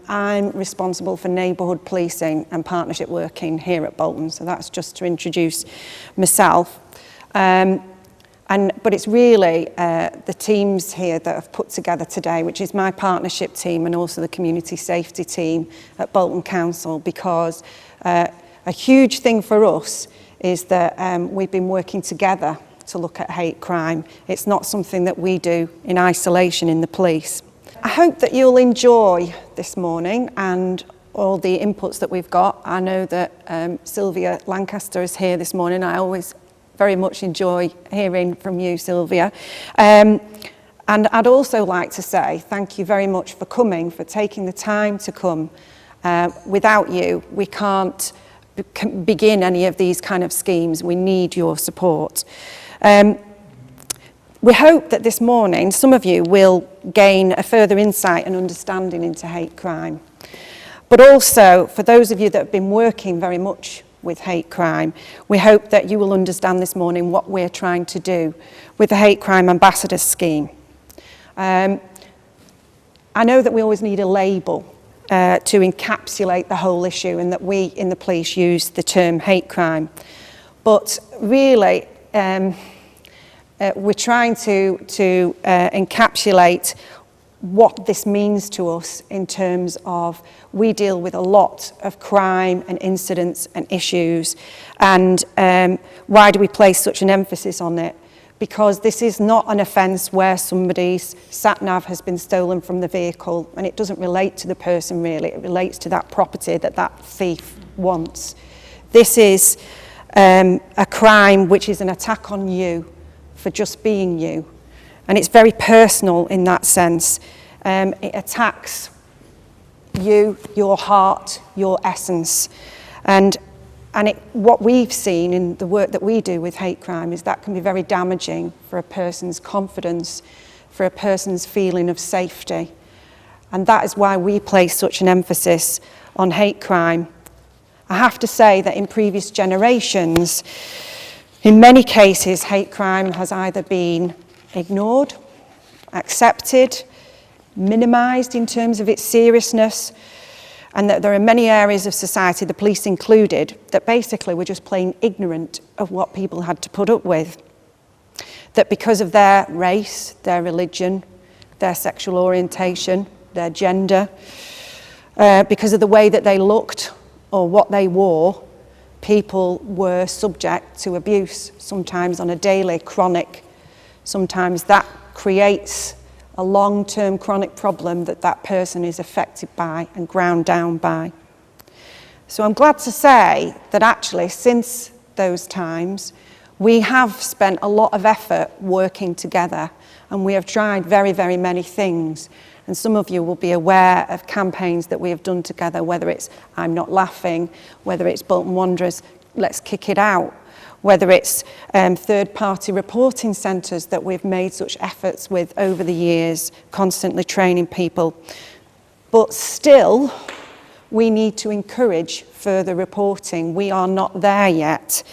I'm responsible for neighbourhood policing and partnership working here at Bolton, so that's just to introduce myself. But it's really the teams here that have put together today, which is my partnership team and also the community safety team at Bolton Council, because a huge thing for us is that we've been working together to look at hate crime. It's not something that we do in isolation in the police. I hope that you'll enjoy this morning and all the inputs that we've got. I know that Sylvia Lancaster is here this morning. I always very much enjoy hearing from you, Sylvia. And I'd also like to say thank you very much for coming, for taking the time to come. Without you, we can't begin any of these kind of schemes. We need your support. We hope that this morning some of you will gain a further insight and understanding into hate crime. But also, for those of you that have been working very much with hate crime, we hope that you will understand this morning what we're trying to do with the Hate Crime Ambassadors scheme. I know that we always need a label to encapsulate the whole issue, and that we in the police use the term hate crime. But really, we're trying to encapsulate what this means to us in terms of we deal with a lot of crime and incidents and issues, and why do we place such an emphasis on it? Because this is not an offence where somebody's sat-nav has been stolen from the vehicle, and it doesn't relate to the person really, it relates to that property that that thief wants. This is a crime which is an attack on you for just being you. And it's very personal in that sense. It attacks you, your heart, your essence. And what we've seen in the work that we do with hate crime is that can be very damaging for a person's confidence, for a person's feeling of safety. And that is why we place such an emphasis on hate crime. I have to say that in previous generations, in many cases, hate crime has either been ignored, accepted, minimised in terms of its seriousness, and that there are many areas of society, the police included, that basically were just plain ignorant of what people had to put up with. That because of their race, their religion, their sexual orientation, their gender, because of the way that they looked or what they wore, people were subject to abuse, sometimes on a daily, chronic. Sometimes that creates a long-term chronic problem that that person is affected by and ground down by. So I'm glad to say that actually since those times, we have spent a lot of effort working together, and we have tried very, very many things. And some of you will be aware of campaigns that we have done together, whether it's I'm Not Laughing, whether it's Bolton Wanderers, Let's Kick It Out, whether it's third-party reporting centres that we've made such efforts with over the years, constantly training people. But still, we need to encourage further reporting. We are not there yet.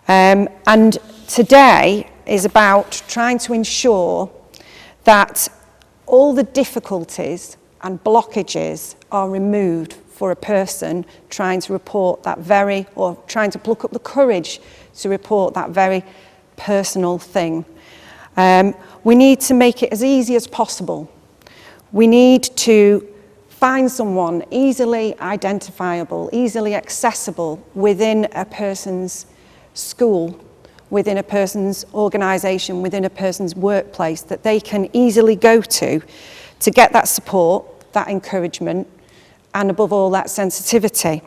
And today is about trying to ensure that all the difficulties and blockages are removed for a person trying to report that very, or trying to pluck up the courage to report that very personal thing. We need to make it as easy as possible. We need to find someone easily identifiable, easily accessible within a person's school, within a person's organisation, within a person's workplace, that they can easily go to get that support, that encouragement, and above all, that sensitivity,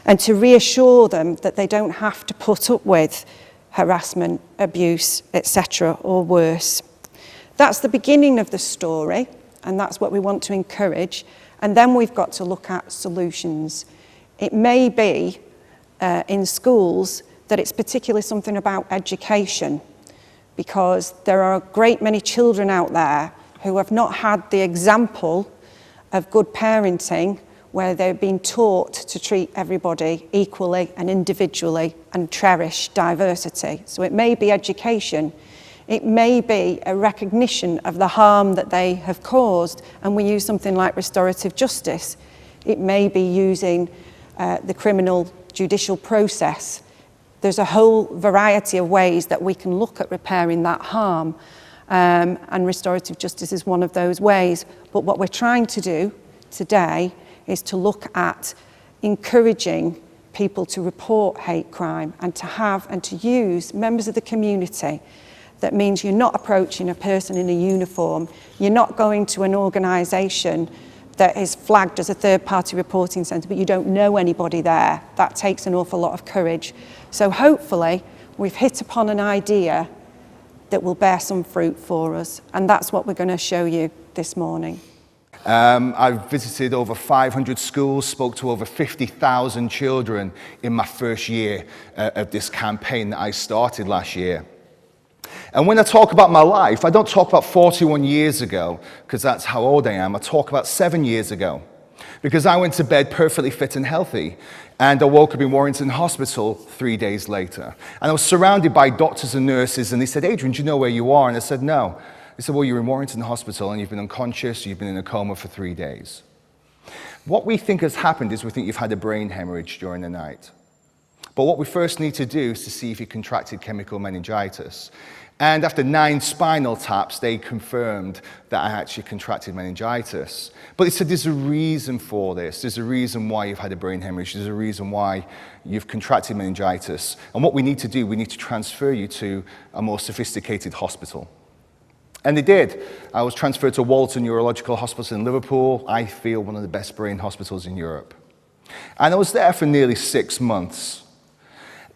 and to reassure them that they don't have to put up with harassment, abuse, etc., or worse. That's the beginning of the story, and that's what we want to encourage. And then we've got to look at solutions. It may be in schools that it's particularly something about education, because there are a great many children out there who have not had the example of good parenting, where they've been taught to treat everybody equally and individually and cherish diversity. So it may be education, It may be a recognition of the harm that they have caused, and we use something like restorative justice. It may be using the criminal judicial process. There's a whole variety of ways that we can look at repairing that harm, and restorative justice is one of those ways. But what we're trying to do today is to look at encouraging people to report hate crime and to use members of the community. That means you're not approaching a person in a uniform, you're not going to an organisation that is flagged as a third-party reporting centre, but you don't know anybody there. That takes an awful lot of courage. So hopefully we've hit upon an idea that will bear some fruit for us, and that's what we're going to show you this morning. I've visited over 500 schools, spoke to over 50,000 children in my first year of this campaign that I started last year. And when I talk about my life, I don't talk about 41 years ago, because that's how old I am. I talk about 7 years ago, because I went to bed perfectly fit and healthy, and I woke up in Warrington Hospital 3 days later. And I was surrounded by doctors and nurses, and they said, "Adrian, do you know where you are?" And I said, "No." They said, "Well, you're in Warrington Hospital, and you've been unconscious, you've been in a coma for 3 days. What we think has happened is we think you've had a brain hemorrhage during the night. But what we first need to do is to see if you contracted chemical meningitis. And after 9 spinal taps, they confirmed that I actually contracted meningitis. But they said there's a reason for this. There's a reason why you've had a brain hemorrhage. There's a reason why you've contracted meningitis. And what we need to do, we need to transfer you to a more sophisticated hospital." And they did. I was transferred to Bolton Neurological Hospital in Liverpool. I feel one of the best brain hospitals in Europe. And I was there for nearly 6 months.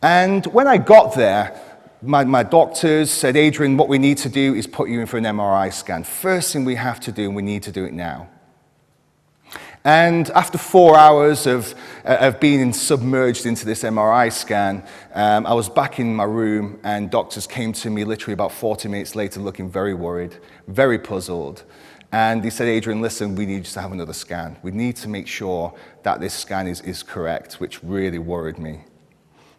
And when I got there, my doctors said, "Adrian, what we need to do is put you in for an MRI scan. First thing we have to do, and we need to do it now." And after 4 hours of being submerged into this MRI scan, I was back in my room, and doctors came to me literally about 40 minutes later looking very worried, very puzzled. And they said, "Adrian, listen, we need you to have another scan. We need to make sure that this scan is correct," which really worried me.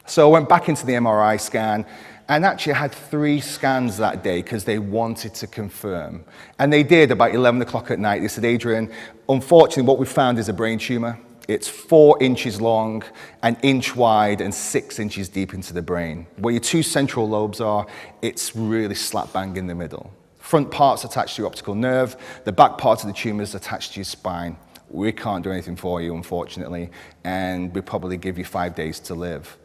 So I went back into the MRI scan, and actually I had 3 scans that day because they wanted to confirm. And they did about 11 o'clock at night. They said, "Adrian, unfortunately what we found is a brain tumour. It's 4 inches long, 1 inch wide, and 6 inches deep into the brain. Where your 2 central lobes are, it's really slap bang in the middle. Front part's attached to your optical nerve, the back part of the tumour is attached to your spine. We can't do anything for you, unfortunately, and we'll probably give you 5 days to live."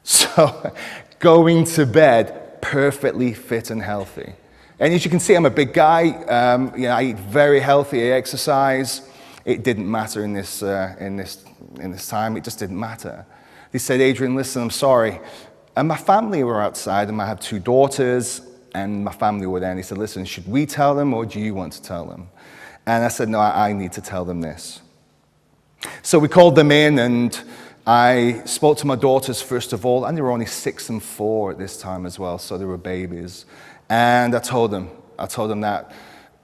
So, going to bed perfectly fit and healthy. And as you can see, I'm a big guy. I eat very healthy, I exercise. It didn't matter in this time. It just didn't matter. They said, "Adrian, listen, I'm sorry." And my family were outside, and I have 2 daughters, and my family were there. And he said, "Listen, should we tell them, or do you want to tell them?" And I said, "No, I need to tell them this." So we called them in, and I spoke to my daughters first of all, and they were only 6 and 4 at this time as well, so they were babies. And I told them that,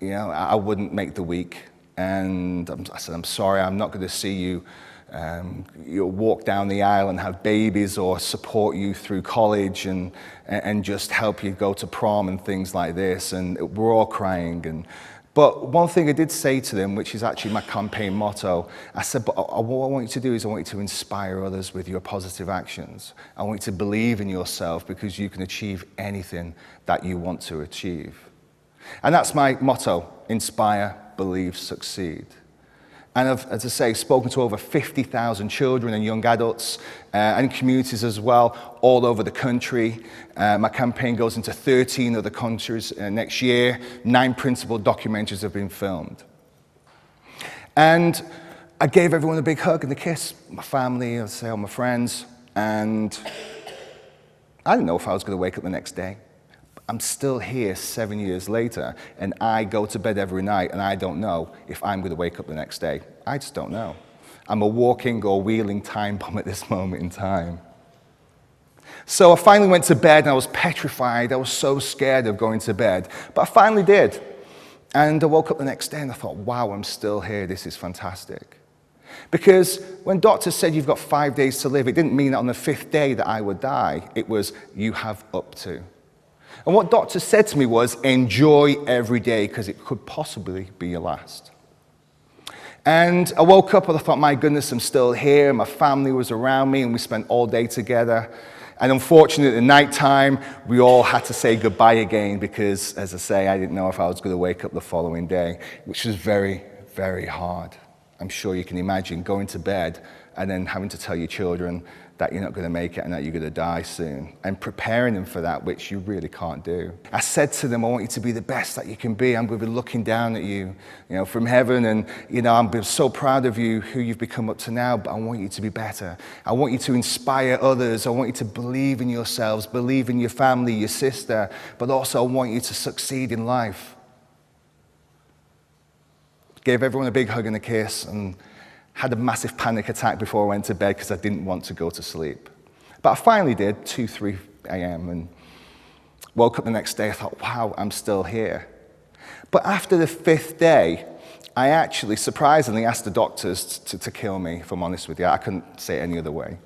I wouldn't make the week. And I said, "I'm sorry, I'm not going to see you, walk down the aisle and have babies, or support you through college and just help you go to prom and things like this." And we're all crying. But one thing I did say to them, which is actually my campaign motto, I said, "But what I want you to do is I want you to inspire others with your positive actions. I want you to believe in yourself, because you can achieve anything that you want to achieve." And that's my motto: inspire, believe, succeed. And I've, as I say, spoken to over 50,000 children and young adults and communities as well, all over the country. My campaign goes into 13 other countries next year. 9 principal documentaries have been filmed. And I gave everyone a big hug and a kiss, my family, I'd say all my friends, and I didn't know if I was going to wake up the next day. I'm still here 7 years later, and I go to bed every night, and I don't know if I'm going to wake up the next day. I just don't know. I'm a walking or wheeling time bomb at this moment in time. So I finally went to bed, and I was petrified. I was so scared of going to bed, but I finally did. And I woke up the next day, and I thought, wow, I'm still here. This is fantastic. Because when doctors said you've got 5 days to live, it didn't mean that on the 5th day that I would die. It was, you have up to. And what doctors said to me was, enjoy every day because it could possibly be your last. And I woke up and I thought, my goodness, I'm still here. My family was around me and we spent all day together. And unfortunately, at night time, we all had to say goodbye again because, as I say, I didn't know if I was going to wake up the following day, which was very, very hard. I'm sure you can imagine going to bed and then having to tell your children that you're not going to make it and that you're going to die soon, and preparing them for that, which you really can't do. I said to them, I want you to be the best that you can be. I'm going to be looking down at you, from heaven, and, I'm so proud of you, who you've become up to now, but I want you to be better. I want you to inspire others. I want you to believe in yourselves, believe in your family, your sister, but also I want you to succeed in life. Gave everyone a big hug and a kiss, and had a massive panic attack before I went to bed because I didn't want to go to sleep. But I finally did, 2, 3 a.m., and woke up the next day. I thought, wow, I'm still here. But after the 5th day, I actually surprisingly asked the doctors to kill me, if I'm honest with you. I couldn't say it any other way.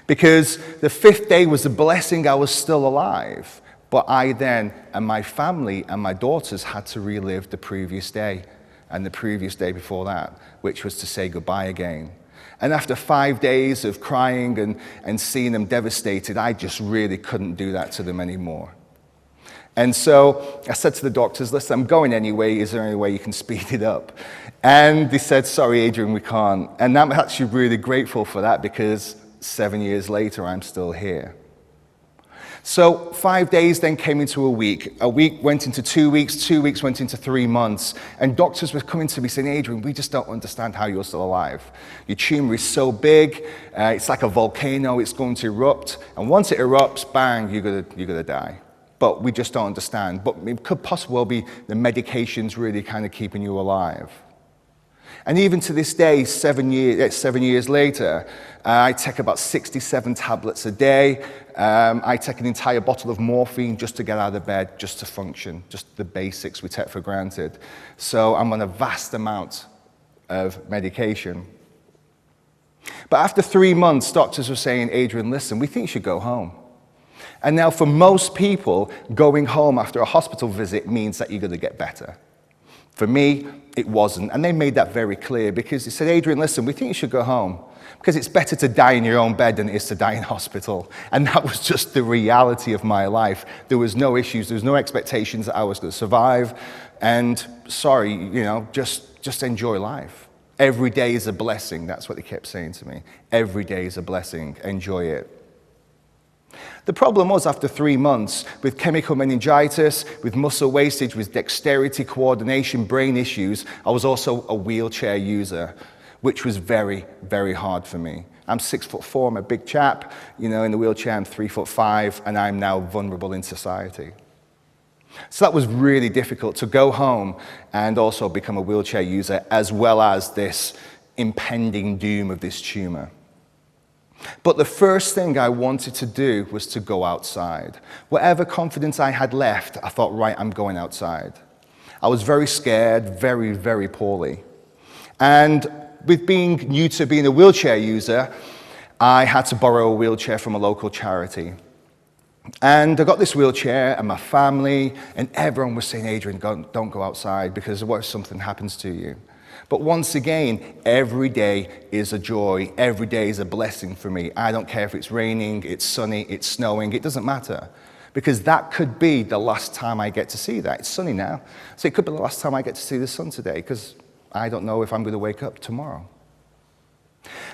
Because the 5th day was a blessing I was still alive. But I then, and my family and my daughters had to relive the previous day and the previous day before that, which was to say goodbye again. And after 5 days of crying and seeing them devastated, I just really couldn't do that to them anymore. And so I said to the doctors, listen, I'm going anyway. Is there any way you can speed it up? And they said, sorry, Adrian, we can't. And I'm actually really grateful for that because 7 years later, I'm still here. So 5 days then came into a week went into 2 weeks, 2 weeks went into 3 months, and doctors were coming to me saying, Adrian, we just don't understand how you're still alive. Your tumor is so big, it's like a volcano, it's going to erupt, and once it erupts, bang, you're gonna die. But we just don't understand. But it could possibly well be the medications really kind of keeping you alive. And even to this day, 7 years later, I take about 67 tablets a day. I take an entire bottle of morphine just to get out of bed, just to function, just the basics we take for granted. So I'm on a vast amount of medication. But after 3 months, doctors were saying, Adrian, listen, we think you should go home. And now for most people, going home after a hospital visit means that you're going to get better. For me, it wasn't, and they made that very clear because they said, Adrian, listen, we think you should go home because it's better to die in your own bed than it is to die in hospital. And that was just the reality of my life. There was no issues, there was no expectations that I was going to survive, and sorry, just enjoy life. Every day is a blessing, that's what they kept saying to me. Every day is a blessing, enjoy it. The problem was after 3 months, with chemical meningitis, with muscle wastage, with dexterity, coordination, brain issues, I was also a wheelchair user, which was very, very hard for me. I'm 6'4", I'm a big chap, in the wheelchair I'm 3'5", and I'm now vulnerable in society. So that was really difficult to go home and also become a wheelchair user, as well as this impending doom of this tumor. But the first thing I wanted to do was to go outside. Whatever confidence I had left, I thought, right, I'm going outside. I was very scared, very, very poorly. And with being new to being a wheelchair user, I had to borrow a wheelchair from a local charity. And I got this wheelchair, and my family, and everyone was saying, Adrian, don't go outside, because what if something happens to you? But once again, every day is a joy. Every day is a blessing for me. I don't care if it's raining, it's sunny, it's snowing. It doesn't matter. Because that could be the last time I get to see that. It's sunny now. So it could be the last time I get to see the sun today, because I don't know if I'm going to wake up tomorrow.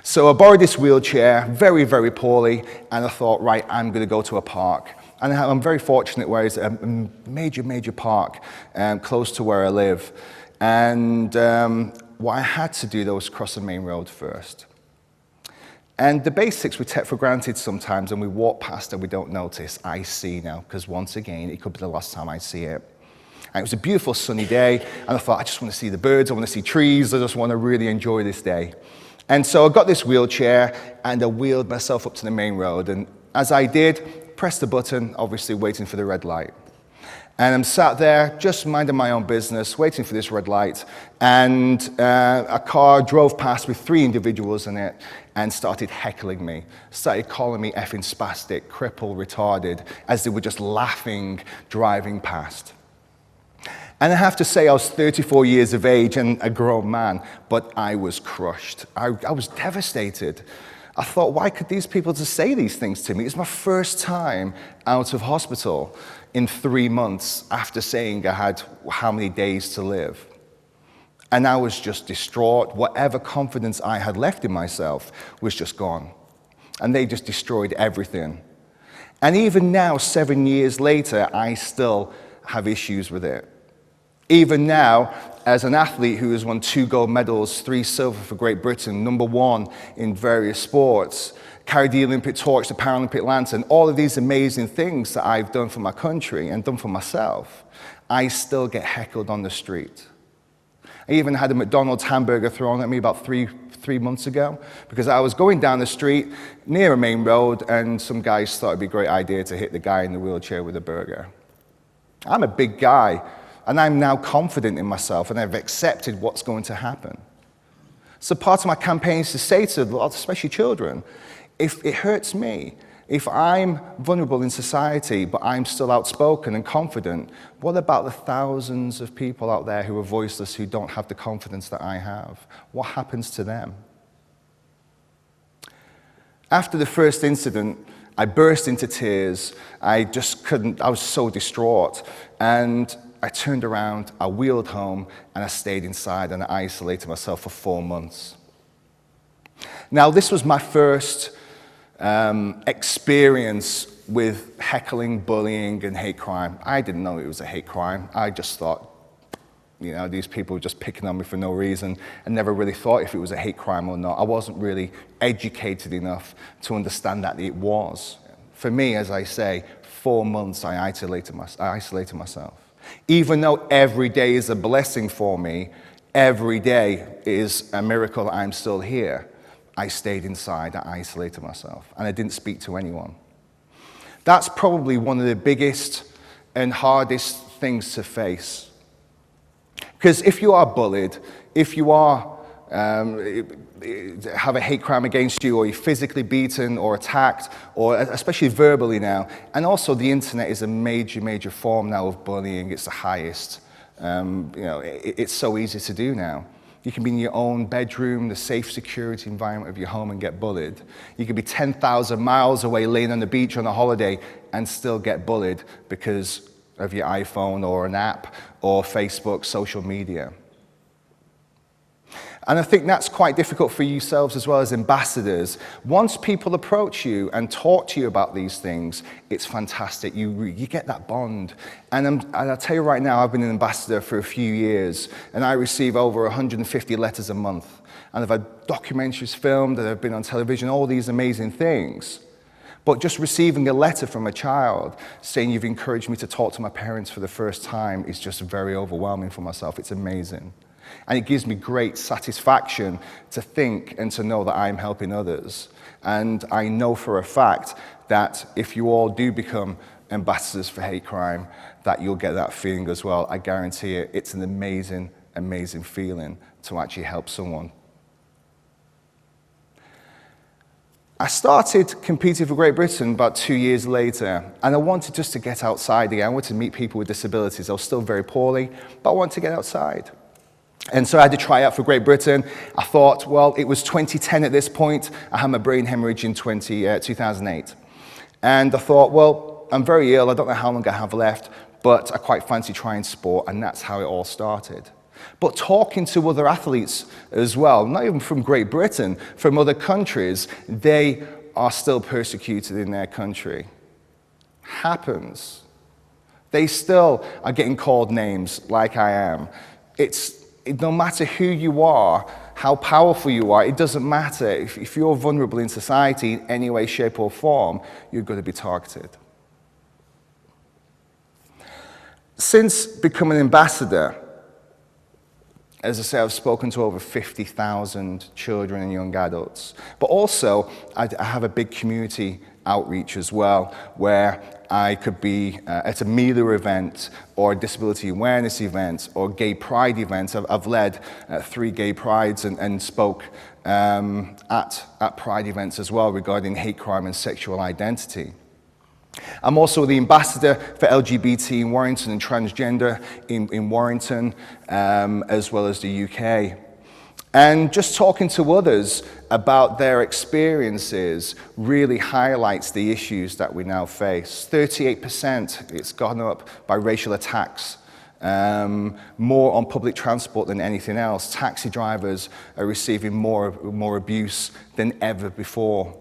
So I borrowed this wheelchair, very, very poorly, and I thought, right, I'm going to go to a park. And I'm very fortunate where it's a major, major park close to where I live. And what I had to do, though, was cross the main road first. And the basics we take for granted sometimes, and we walk past and we don't notice. I see now, because once again, it could be the last time I see it. And it was a beautiful sunny day, and I thought, I just want to see the birds, I want to see trees, I just want to really enjoy this day. And so I got this wheelchair, and I wheeled myself up to the main road. And as I did, pressed the button, obviously waiting for the red light. And I'm sat there, just minding my own business, waiting for this red light, and a car drove past with 3 individuals in it and started heckling me, started calling me effing spastic, crippled, retarded, as they were just laughing, driving past. And I have to say, I was 34 years of age and a grown man, but I was crushed. I was devastated. I thought, why could these people just say these things to me? It's my first time out of hospital in 3 months after saying I had how many days to live. And I was just distraught. Whatever confidence I had left in myself was just gone. And they just destroyed everything. And even now, 7 years later, I still have issues with it. Even now, as an athlete who has won 2 gold medals, 3 silver for Great Britain, #1 in various sports, carried the Olympic torch, the Paralympic lantern, all of these amazing things that I've done for my country and done for myself, I still get heckled on the street. I even had a McDonald's hamburger thrown at me about three months ago because I was going down the street near a main road and some guys thought it'd be a great idea to hit the guy in the wheelchair with a burger. I'm a big guy. And I'm now confident in myself, and I've accepted what's going to happen. So part of my campaign is to say to a lot, especially children, if it hurts me, if I'm vulnerable in society, but I'm still outspoken and confident, what about the thousands of people out there who are voiceless, who don't have the confidence that I have? What happens to them? After the first incident, I burst into tears. I was so distraught. And I turned around, I wheeled home, and I stayed inside and I isolated myself for 4 months. Now, this was my first experience with heckling, bullying, and hate crime. I didn't know it was a hate crime. I just thought, you know, these people were just picking on me for no reason, and never really thought if it was a hate crime or not. I wasn't really educated enough to understand that it was. For me, as I say, 4 months I isolated myself. Even though every day is a blessing for me, every day is a miracle I'm still here, I stayed inside, I isolated myself, and I didn't speak to anyone. That's probably one of the biggest and hardest things to face. Because if you are bullied, if you are have a hate crime against you, or you're physically beaten or attacked, or especially verbally now, and also the internet is a major form now of bullying. It's the highest. It's so easy to do now. You can be in your own bedroom, the safe security environment of your home, and get bullied. You could be 10,000 miles away laying on the beach on a holiday and still get bullied because of your iPhone or an app or Facebook, social media. And I think that's quite difficult for yourselves as well as ambassadors. Once people approach you and talk to you about these things, it's fantastic. You get that bond. And I'll tell you right now, I've been an ambassador for a few years, and I receive over 150 letters a month. And I've had documentaries filmed, and I've been on television, all these amazing things. But just receiving a letter from a child saying you've encouraged me to talk to my parents for the first time is just very overwhelming for myself. It's amazing. And it gives me great satisfaction to think and to know that I'm helping others. And I know for a fact that if you all do become ambassadors for hate crime, that you'll get that feeling as well. I guarantee it. It's an amazing, amazing feeling to actually help someone. I started competing for Great Britain about 2 years later, and I wanted just to get outside again. I wanted to meet people with disabilities. I was still very poorly, but I wanted to get outside. And so I had to try out for Great Britain. I thought, well, it was 2010 at this point. I had my brain hemorrhage in 2008. And I thought, well, I'm very ill. I don't know how long I have left, but I quite fancy trying sport, and that's how it all started. But talking to other athletes as well, not even from Great Britain, from other countries, they are still persecuted in their country. Happens. They still are getting called names like I am. No matter who you are, how powerful you are, it doesn't matter. If you're vulnerable in society in any way, shape, or form, you're going to be targeted. Since becoming an ambassador, as I say, I've spoken to over 50,000 children and young adults. But also, I have a big community outreach as well, where I could be at a Mila event or a disability awareness event or gay pride event. I've led 3 gay prides and spoke at pride events as well regarding hate crime and sexual identity. I'm also the ambassador for LGBT in Warrington and transgender in Warrington, as well as the UK. And just talking to others about their experiences really highlights the issues that we now face. 38%, it's gone up by racial attacks, more on public transport than anything else. Taxi drivers are receiving more abuse than ever before.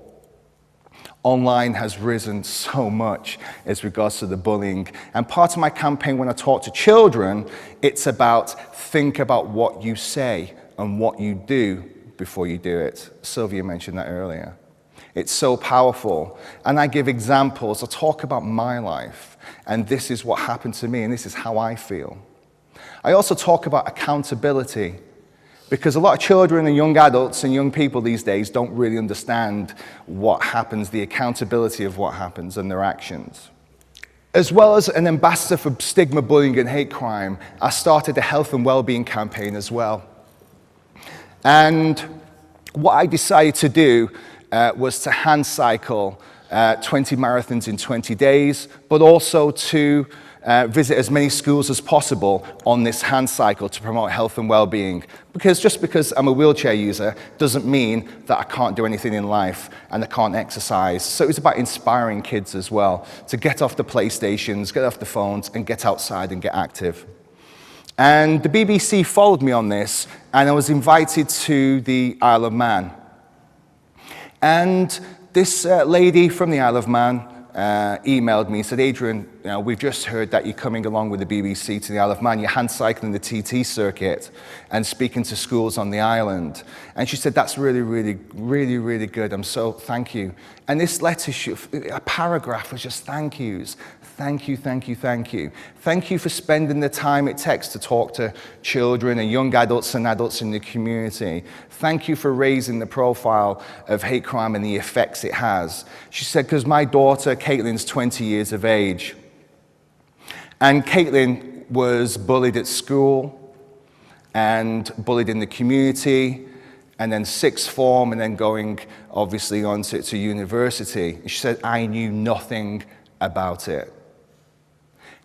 Online has risen so much as regards to the bullying. And part of my campaign when I talk to children, it's about think about what you say and what you do before you do it. Sylvia mentioned that earlier. It's so powerful. And I give examples. I talk about my life. And this is what happened to me, and this is how I feel. I also talk about accountability, because a lot of children and young adults and young people these days don't really understand what happens, the accountability of what happens and their actions. As well as an ambassador for stigma, bullying and hate crime, I started a health and well-being campaign as well. And what I decided to do was to hand cycle 20 marathons in 20 days, but also to visit as many schools as possible on this hand cycle to promote health and well-being. Because just because I'm a wheelchair user doesn't mean that I can't do anything in life and I can't exercise. So it was about inspiring kids as well to get off the PlayStations, get off the phones, and get outside and get active. And the BBC followed me on this, and I was invited to the Isle of Man. And this lady from the Isle of Man emailed me and said, Adrian, we've just heard that you're coming along with the BBC to the Isle of Man. You're hand cycling the TT circuit and speaking to schools on the island. And she said, that's really, really, really, really good. I'm so, thank you. And this letter, a paragraph was just thank yous. Thank you, thank you, thank you. Thank you for spending the time it takes to talk to children and young adults and adults in the community. Thank you for raising the profile of hate crime and the effects it has. She said, because my daughter, Caitlin's 20 years of age. And Caitlin was bullied at school and bullied in the community, and then sixth form, and then going obviously on to university. She said, I knew nothing about it.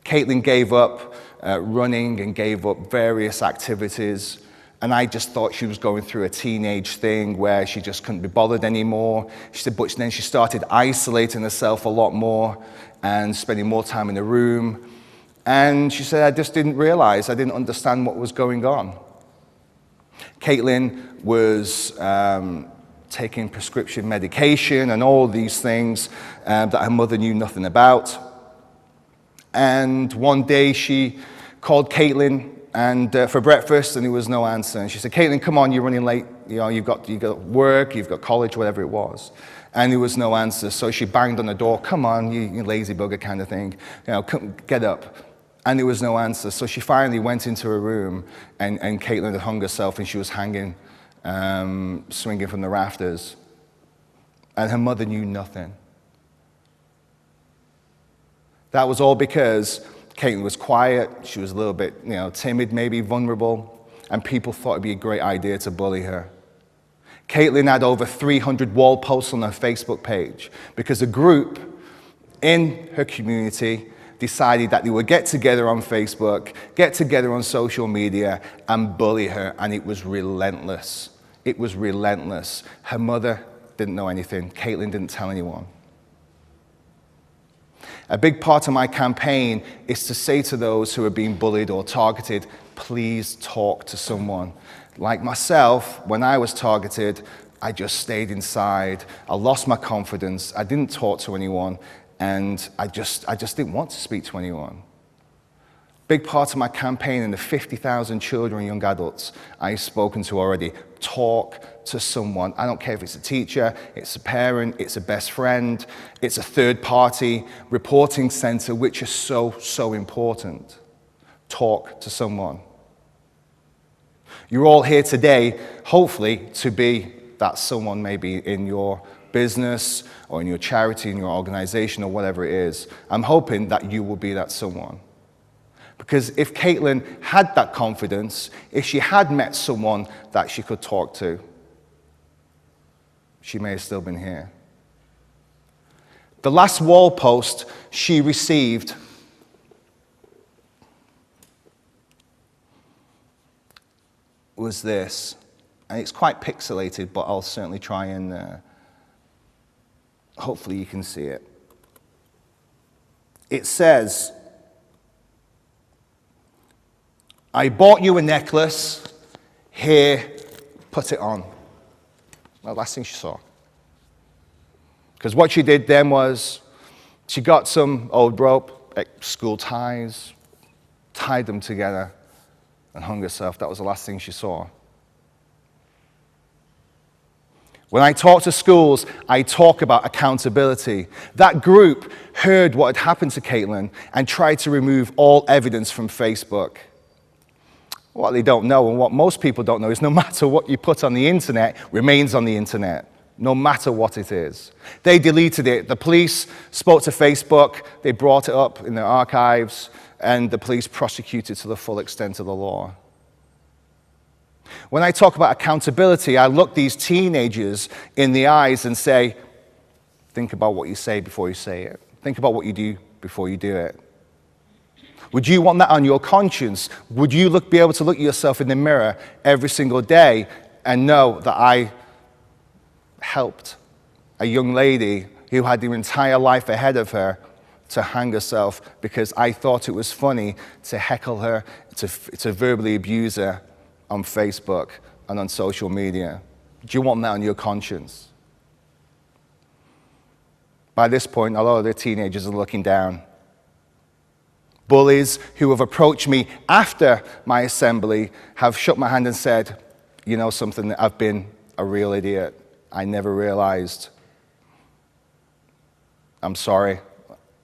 Caitlin gave up running and gave up various activities, and I just thought she was going through a teenage thing where she just couldn't be bothered anymore. She said, but then she started isolating herself a lot more and spending more time in the room. And she said, I just didn't realize, I didn't understand what was going on. Caitlin was taking prescription medication and all these things that her mother knew nothing about. And one day she called Caitlin for breakfast, and there was no answer. And she said, Caitlin, come on, you're running late. You've got work, you've got college, whatever it was. And there was no answer. So she banged on the door, come on, you lazy bugger kind of thing. Come, get up. And there was no answer. So she finally went into her room, and Caitlin had hung herself, and she was hanging, swinging from the rafters. And her mother knew nothing. That was all because Caitlin was quiet, she was a little bit, timid, maybe vulnerable, and people thought it'd be a great idea to bully her. Caitlin had over 300 wall posts on her Facebook page because a group in her community decided that they would get together on Facebook, get together on social media, and bully her, and it was relentless. It was relentless. Her mother didn't know anything. Caitlin didn't tell anyone. A big part of my campaign is to say to those who are being bullied or targeted, please talk to someone. Like myself, when I was targeted, I just stayed inside. I lost my confidence. I didn't talk to anyone, and I just didn't want to speak to anyone. Big part of my campaign and the 50,000 children and young adults I've spoken to already, talk to someone. I don't care if it's a teacher, it's a parent, it's a best friend, it's a third-party reporting center, which is so, so important. Talk to someone. You're all here today, hopefully, to be that someone maybe in your business or in your charity, in your organization or whatever it is. I'm hoping that you will be that someone. Because if Caitlin had that confidence, if she had met someone that she could talk to, she may have still been here. The last wall post she received was this. And it's quite pixelated, but I'll certainly try and hopefully you can see it. It says, I bought you a necklace. Here, put it on. Well, last thing she saw. Because what she did then was she got some old rope, like school ties, tied them together, and hung herself. That was the last thing she saw. When I talk to schools, I talk about accountability. That group heard what had happened to Caitlin and tried to remove all evidence from Facebook. What they don't know, and what most people don't know, is no matter what you put on the internet, remains on the internet, no matter what it is. They deleted it. The police spoke to Facebook, they brought it up in their archives, and the police prosecuted to the full extent of the law. When I talk about accountability, I look these teenagers in the eyes and say, think about what you say before you say it. Think about what you do before you do it. Would you want that on your conscience? Would you be able to look at yourself in the mirror every single day and know that I helped a young lady who had her entire life ahead of her to hang herself because I thought it was funny to heckle her, to verbally abuse her on Facebook and on social media? Do you want that on your conscience? By this point, a lot of the teenagers are looking down. Bullies who have approached me after my assembly have shook my hand and said, you know something, I've been a real idiot. I never realized. I'm sorry.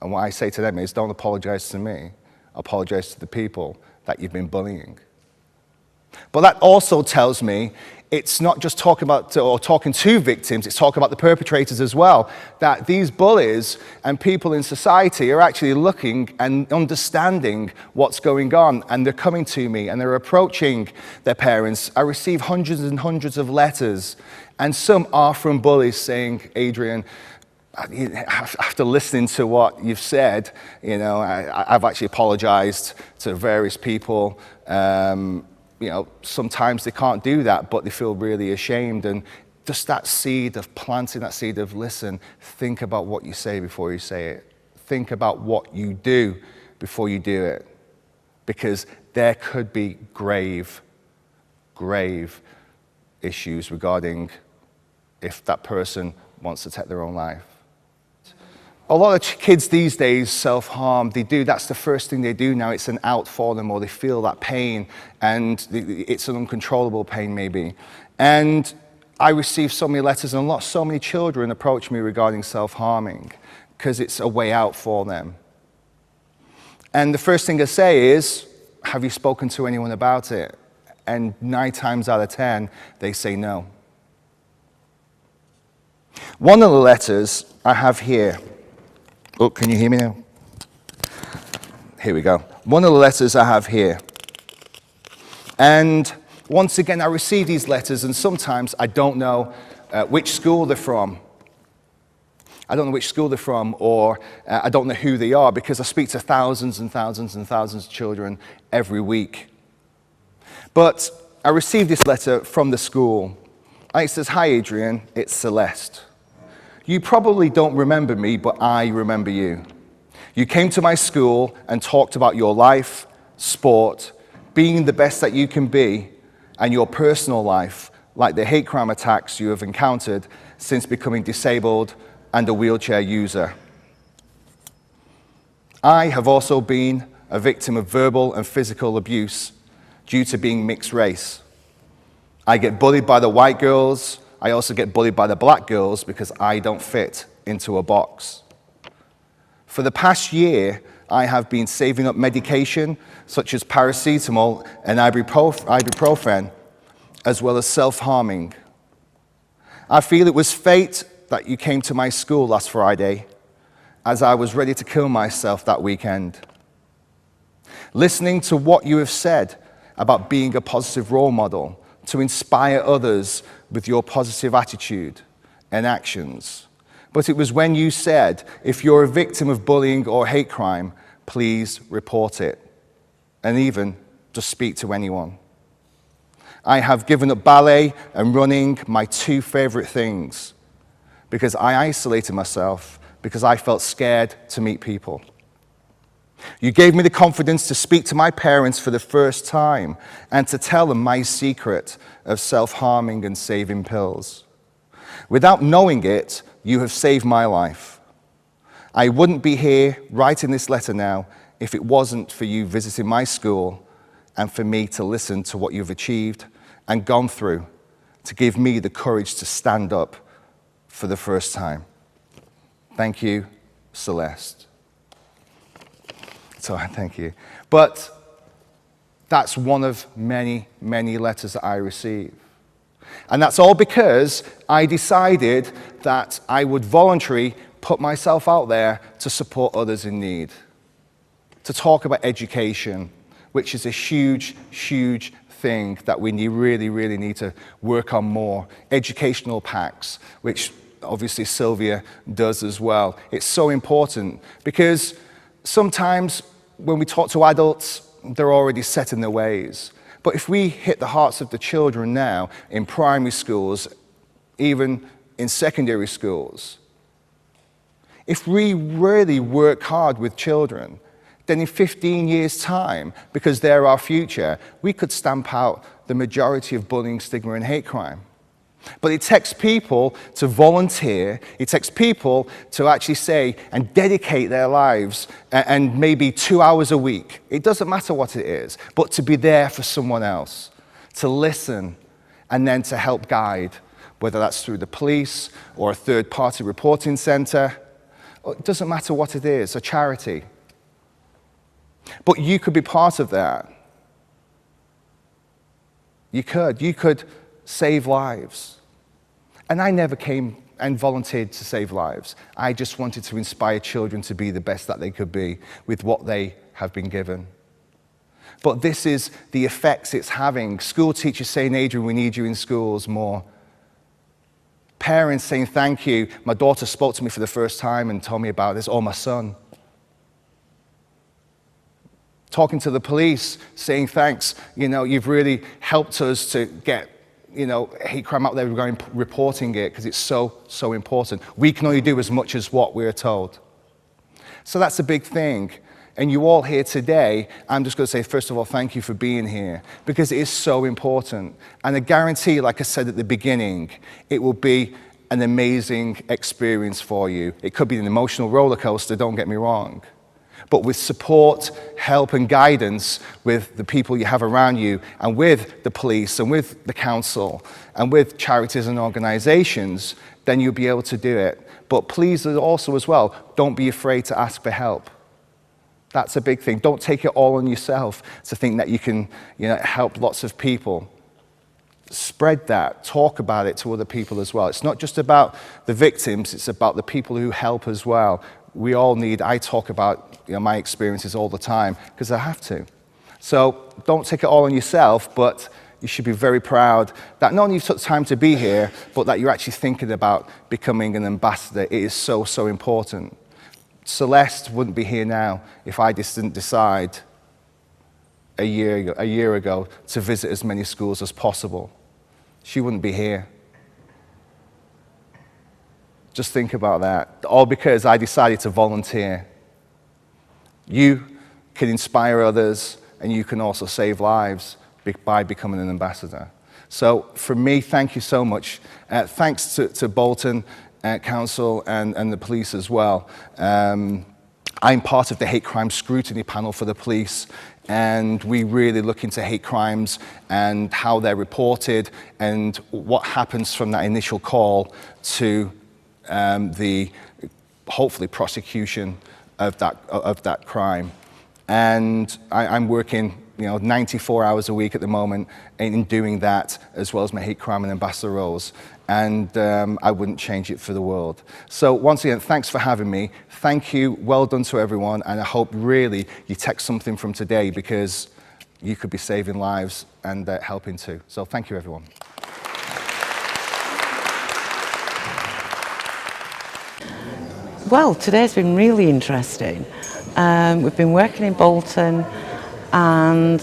And what I say to them is, don't apologize to me. Apologize to the people that you've been bullying. But that also tells me it's not just talking to victims, it's talking about the perpetrators as well. That these bullies and people in society are actually looking and understanding what's going on, and they're coming to me and they're approaching their parents. I receive hundreds and hundreds of letters, and some are from bullies saying, Adrian, after listening to what you've said, I've actually apologized to various people. Sometimes they can't do that, but they feel really ashamed. And just that seed of planting that seed of, listen, think about what you say before you say it. Think about what you do before you do it. Because there could be grave issues regarding if that person wants to take their own life. A lot of kids these days self-harm. That's the first thing they do now. It's an out for them, or they feel that pain, and it's an uncontrollable pain maybe. And I receive so many letters, and so many children approach me regarding self-harming because it's a way out for them. And the first thing I say is, have you spoken to anyone about it? And 9 times out of 10, they say no. One of the letters I have here. Oh, can you hear me now? Here we go. One of the letters I have here. And once again, I receive these letters, and sometimes I don't know which school they're from. I don't know which school they're from, or I don't know who they are, because I speak to thousands and thousands and thousands of children every week. But I received this letter from the school. And it says, hi, Adrian, it's Celeste. You probably don't remember me, but I remember you. You came to my school and talked about your life, sport, being the best that you can be, and your personal life, like the hate crime attacks you have encountered since becoming disabled and a wheelchair user. I have also been a victim of verbal and physical abuse due to being mixed race. I get bullied by the white girls. I also get bullied by the black girls because I don't fit into a box. For the past year, I have been saving up medication such as paracetamol and ibuprofen, as well as self-harming. I feel it was fate that you came to my school last Friday as I was ready to kill myself that weekend. Listening to what you have said about being a positive role model to inspire others with your positive attitude and actions. But it was when you said, if you're a victim of bullying or hate crime, please report it, and even just speak to anyone. I have given up ballet and running, my two favorite things, because I isolated myself because I felt scared to meet people. You gave me the confidence to speak to my parents for the first time and to tell them my secret of self-harming and saving pills. Without knowing it, you have saved my life. I wouldn't be here writing this letter now if it wasn't for you visiting my school and for me to listen to what you've achieved and gone through to give me the courage to stand up for the first time. Thank you, Celeste. So thank you. But that's one of many, many letters that I receive. And that's all because I decided that I would voluntarily put myself out there to support others in need. To talk about education, which is a huge, huge thing that we really, really need to work on more. Educational packs, which obviously Sylvia does as well. It's so important because sometimes when we talk to adults, they're already set in their ways. But if we hit the hearts of the children now in primary schools, even in secondary schools, if we really work hard with children, then in 15 years' time, because they're our future, we could stamp out the majority of bullying, stigma, and hate crime. But it takes people to volunteer, it takes people to actually say and dedicate their lives and maybe 2 hours a week. It doesn't matter what it is, but to be there for someone else, to listen and then to help guide, whether that's through the police or a third-party reporting centre. It doesn't matter what it is, a charity. But you could be part of that. You could save lives. And I never came and volunteered to save lives. I just wanted to inspire children to be the best that they could be with what they have been given. But this is the effects it's having. School teachers saying, Adrian, we need you in schools more. Parents saying, thank you. My daughter spoke to me for the first time and told me about this, or my son. Talking to the police, saying thanks, you've really helped us to get, hate crime out there, we're going reporting it because it's so, so important. We can only do as much as what we're told. So that's a big thing. And you all here today, I'm just going to say, first of all, thank you for being here because it is so important. And I guarantee, like I said at the beginning, it will be an amazing experience for you. It could be an emotional roller coaster, don't get me wrong. But with support, help and guidance with the people you have around you and with the police and with the council and with charities and organizations, then you'll be able to do it. But please also as well, don't be afraid to ask for help. That's a big thing. Don't take it all on yourself to think that you can help lots of people. Spread that, talk about it to other people as well. It's not just about the victims, it's about the people who help as well. We all need, I talk about my experiences all the time because I have to. So don't take it all on yourself, but you should be very proud that not only you took time to be here, but that you're actually thinking about becoming an ambassador. It is so, so important. Celeste wouldn't be here now if I just didn't decide a year ago to visit as many schools as possible. She wouldn't be here. Just think about that. All because I decided to volunteer. You can inspire others, and you can also save lives by becoming an ambassador. So for me, thank you so much. Thanks to Bolton Council and the police as well. I'm part of the hate crime scrutiny panel for the police, and we really look into hate crimes and how they're reported and what happens from that initial call to the hopefully prosecution of that crime. And I'm working 94 hours a week at the moment in doing that, as well as my hate crime and ambassador roles. And I wouldn't change it for the world. So once again, thanks for having me. Thank you, well done to everyone, and I hope really you take something from today, because you could be saving lives and helping too. So thank you, everyone. Well, today's been really interesting. We've been working in Bolton, and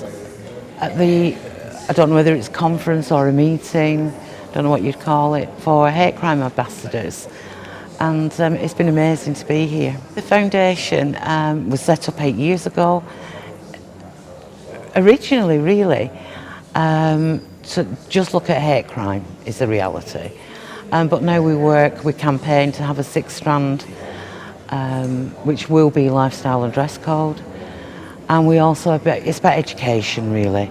at I don't know whether it's a conference or a meeting, don't know what you'd call it, for hate crime ambassadors. And it's been amazing to be here. The foundation was set up 8 years ago, originally really, to just look at hate crime is the reality. But now we campaign to have a 6-strand, which will be lifestyle and dress code. And we also, it's about education really.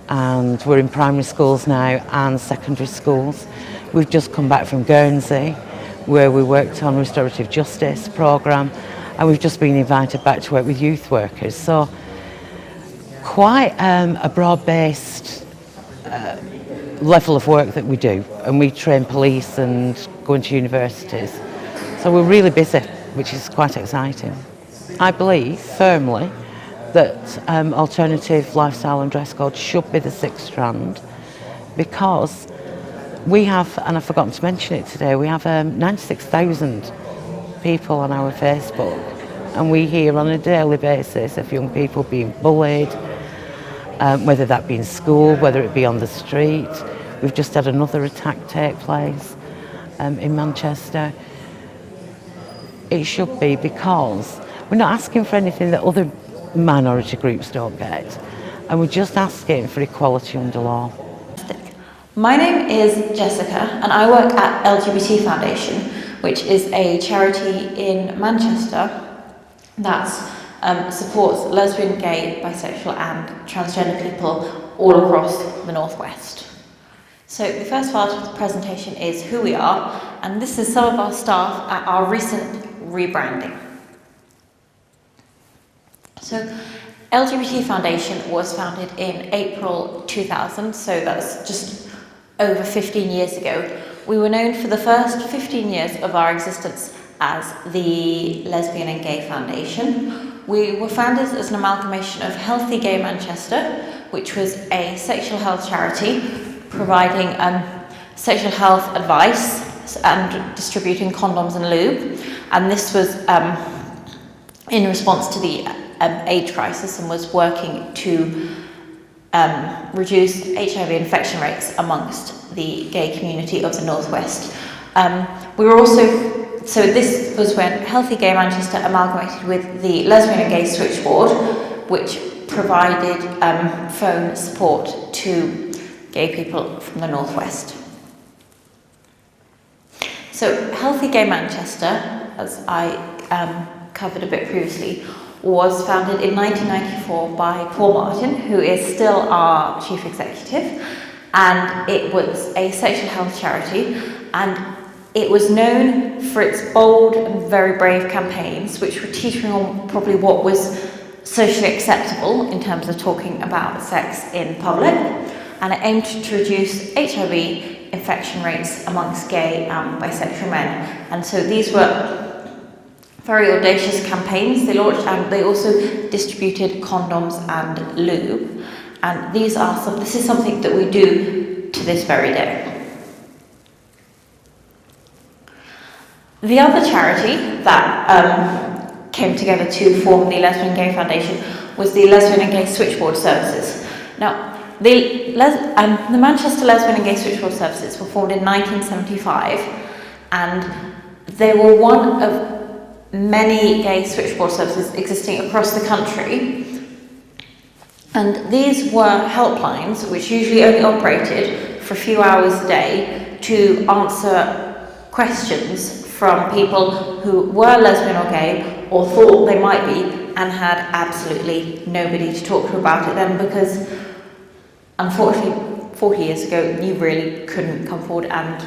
And we're in primary schools now and secondary schools. We've just come back from Guernsey, where we worked on restorative justice programme, and we've just been invited back to work with youth workers. So quite a broad-based level of work that we do, and we train police and go into universities. So we're really busy, which is quite exciting. I believe firmly that alternative lifestyle and dress code should be the 6th strand, because we have, and I've forgotten to mention it today, we have 96,000 people on our Facebook, and we hear on a daily basis of young people being bullied, whether that be in school, whether it be on the street. We've just had another attack take place in Manchester. It should be, because we're not asking for anything that other minority groups don't get, and we're just asking for equality under law. My name is Jessica, and I work at LGBT Foundation, which is a charity in Manchester that supports lesbian, gay, bisexual and transgender people all across the Northwest. So the first part of the presentation is who we are, and this is some of our staff at our recent rebranding. So LGBT Foundation was founded in April 2000, so that's just over 15 years ago. We were known for the first 15 years of our existence as the Lesbian and Gay Foundation. We were founded as an amalgamation of Healthy Gay Manchester, which was a sexual health charity providing sexual health advice and distributing condoms and lube. And this was in response to the AIDS crisis, and was working to reduce HIV infection rates amongst the gay community of the Northwest. We were also, so this was when Healthy Gay Manchester amalgamated with the Lesbian and Gay Switchboard, which provided phone support to gay people from the Northwest. So Healthy Gay Manchester, as I covered a bit previously, was founded in 1994 by Paul Martin, who is still our chief executive, and it was a sexual health charity, and it was known for its bold and very brave campaigns, which were teetering on probably what was socially acceptable in terms of talking about sex in public, and it aimed to reduce HIV infection rates amongst gay and bisexual men. And so these were very audacious campaigns they launched, and they also distributed condoms and lube. And this is something that we do to this very day. The other charity that came together to form the Lesbian and Gay Foundation was the Lesbian and Gay Switchboard Services. Now, the Manchester Lesbian and Gay Switchboard Services were formed in 1975, and they were one of many gay switchboard services existing across the country. And these were helplines which usually only operated for a few hours a day to answer questions from people who were lesbian or gay, or thought they might be, and had absolutely nobody to talk to about it then, because unfortunately 40 years ago you really couldn't come forward and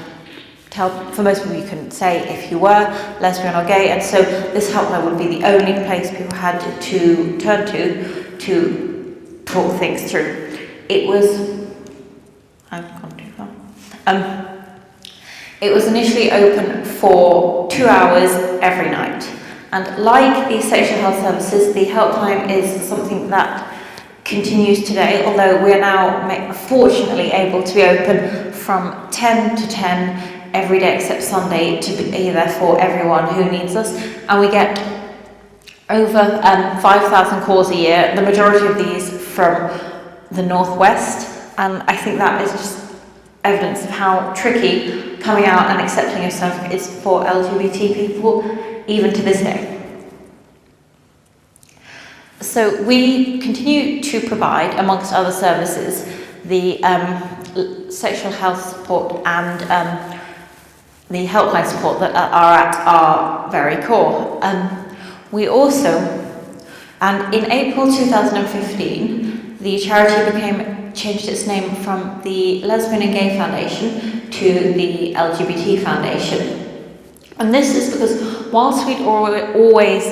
tell. For most people you couldn't say if you were lesbian or gay, and so this helpline would be the only place people had to turn to talk things through. It was, I've gone too far. It was initially open for 2 hours every night. And like the sexual health services, the helpline is something that continues today, although we are now fortunately able to be open from 10 to 10 every day except Sunday to be there for everyone who needs us. And we get over 5,000 calls a year, the majority of these from the northwest, and I think that is just evidence of how tricky coming out and accepting yourself is for LGBT people, even to this day. So we continue to provide, amongst other services, the sexual health support and the helpline support that are at our very core. We also, and in April 2015, the charity changed its name from the Lesbian and Gay Foundation to the LGBT Foundation. And this is because whilst we'd always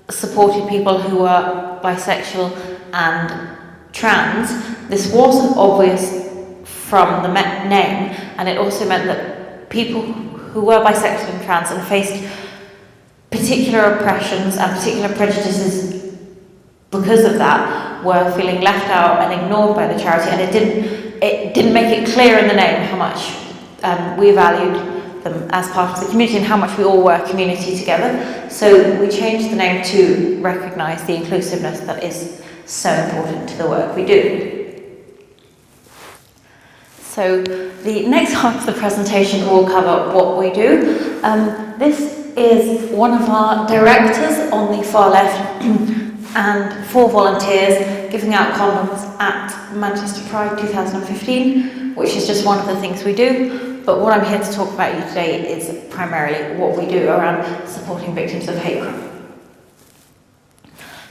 supported people who were bisexual and trans, this wasn't obvious from the name, and it also meant that people who were bisexual and trans and faced particular oppressions and particular prejudices because of that were feeling left out and ignored by the charity, and it didn't make it clear in the name how much we valued them as part of the community and how much we all were community together. So we changed the name to recognise the inclusiveness that is so important to the work we do. So the next half of the presentation will cover what we do. This is one of our directors on the far left and 4 volunteers giving out condoms at Manchester Pride 2015, which is just one of the things we do. But what I'm here to talk about you today is primarily what we do around supporting victims of hate crime.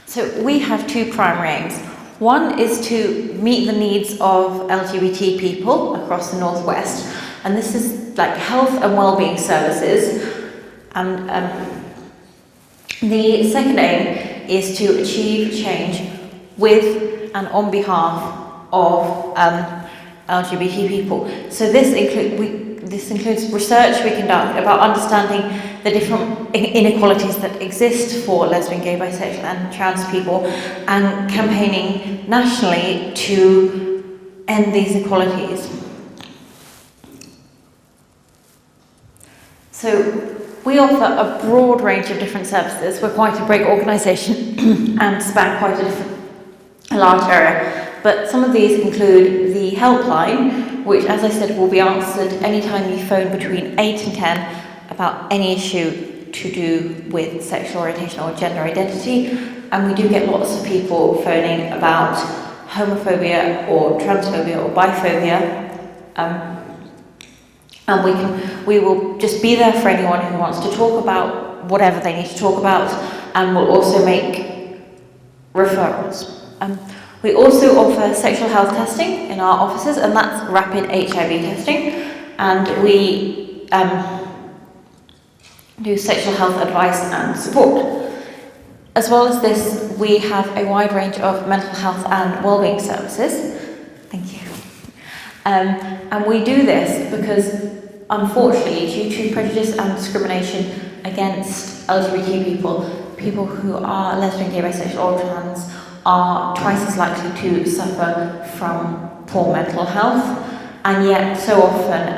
So we have 2 primary aims. One is to meet the needs of LGBT people across the Northwest, and this is like health and wellbeing services. And the second aim is to achieve change with and on behalf of LGBT people. So this includes research we conduct about understanding the different inequalities that exist for lesbian, gay, bisexual and trans people, and campaigning nationally to end these inequalities. So we offer a broad range of different services. We're quite a big organisation and span quite a large area. But some of these include the helpline, which, as I said, will be answered anytime you phone between 8 and 10 about any issue to do with sexual orientation or gender identity. And we do get lots of people phoning about homophobia or transphobia or biphobia. And we will just be there for anyone who wants to talk about whatever they need to talk about, and we'll also make referrals. We also offer sexual health testing in our offices, and that's rapid HIV testing, and we do sexual health advice and support. As well as this, we have a wide range of mental health and wellbeing services. Thank you. And we do this because, unfortunately, due to prejudice and discrimination against LGBT people who are lesbian, gay, bisexual or trans are twice as likely to suffer from poor mental health, and yet so often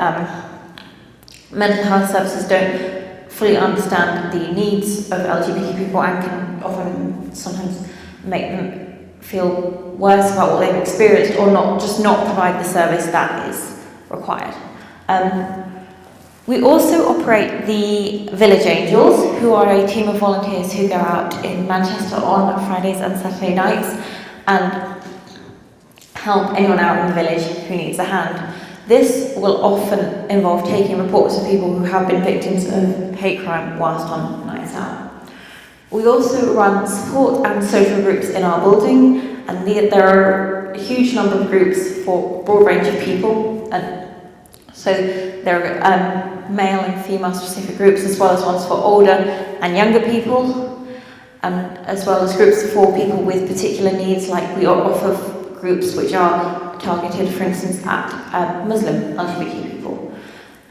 mental health services don't fully understand the needs of LGBT people and can often sometimes make them feel worse about what they've experienced, or not provide the service that is required. We also operate the Village Angels, who are a team of volunteers who go out in Manchester on Fridays and Saturday nights and help anyone out in the village who needs a hand. This will often involve taking reports of people who have been victims of hate crime whilst on nights out. We also run support and social groups in our building, and there are a huge number of groups for a broad range of people. And so there are male and female specific groups, as well as ones for older and younger people. as well as groups for people with particular needs, like we offer groups which are targeted, for instance, at Muslim LGBT people.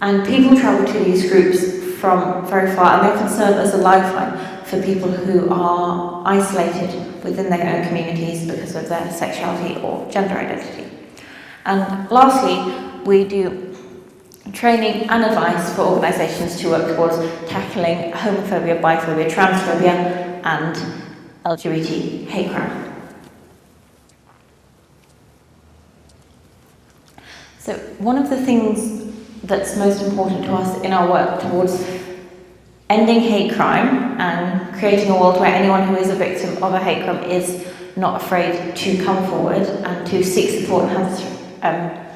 And people travel to these groups from very far, and they often serve as a lifeline for people who are isolated within their own communities because of their sexuality or gender identity. And lastly, we do training and advice for organisations to work towards tackling homophobia, biphobia, transphobia and LGBT hate crime. So one of the things that's most important to us in our work towards ending hate crime and creating a world where anyone who is a victim of a hate crime is not afraid to come forward and to seek support and have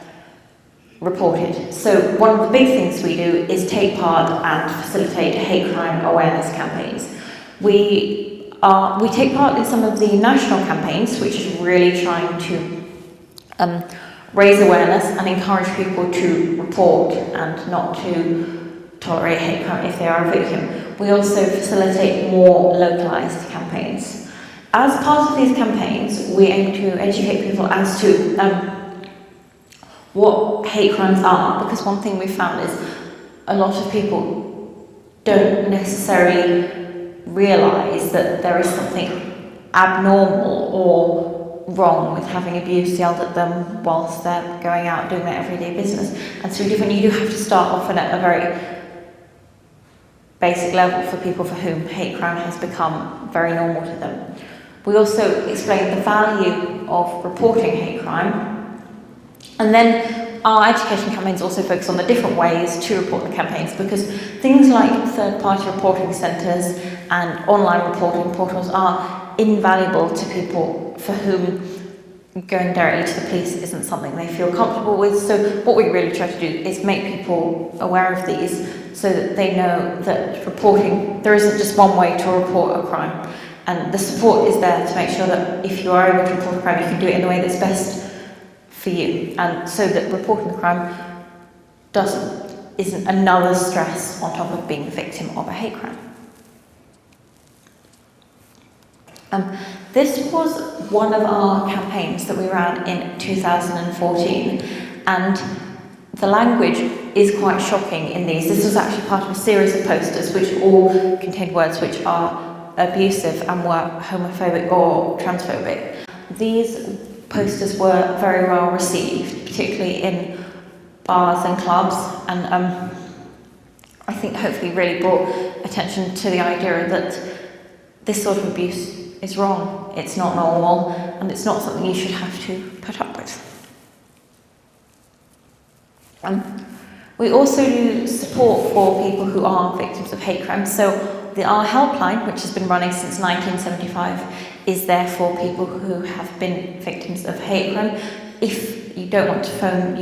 reported. So one of the big things we do is take part and facilitate hate crime awareness campaigns. We take part in some of the national campaigns, which is really trying to raise awareness and encourage people to report and not to tolerate hate crime if they are a victim. We also facilitate more localised campaigns. As part of these campaigns, we aim to educate people as to what hate crimes are, because one thing we've found is a lot of people don't necessarily realise that there is something abnormal or wrong with having abuse yelled at them whilst they're going out doing their everyday business. And so you do have to start off at a very basic level for people for whom hate crime has become very normal to them. We also explain the value of reporting hate crime. And then our education campaigns also focus on the different ways to report the campaigns, because things like third-party reporting centres and online reporting portals are invaluable to people for whom going directly to the police isn't something they feel comfortable with. So what we really try to do is make people aware of these so that they know that reporting, there isn't just one way to report a crime. And the support is there to make sure that if you are able to report a crime, you can do it in the way that's best for you, and so that reporting the crime isn't another stress on top of being the victim of a hate crime. This was one of our campaigns that we ran in 2014, and the language is quite shocking in these. This was actually part of a series of posters which all contained words which are abusive and were homophobic or transphobic. These posters were very well received, particularly in bars and clubs, and I think hopefully really brought attention to the idea that this sort of abuse is wrong, it's not normal, and it's not something you should have to put up with. We also do support for people who are victims of hate crime. So our helpline, which has been running since 1975, is there for people who have been victims of hate crime. If you don't want to phone,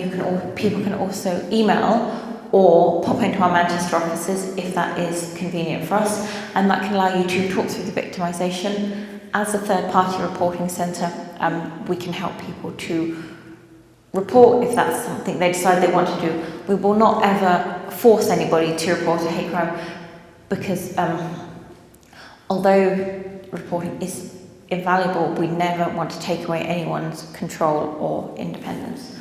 people can also email or pop into our Manchester offices if that is convenient for us, and that can allow you to talk through the victimisation. As a third-party reporting centre, we can help people to report if that's something they decide they want to do. We will not ever force anybody to report a hate crime, because although reporting is invaluable, we never want to take away anyone's control or independence.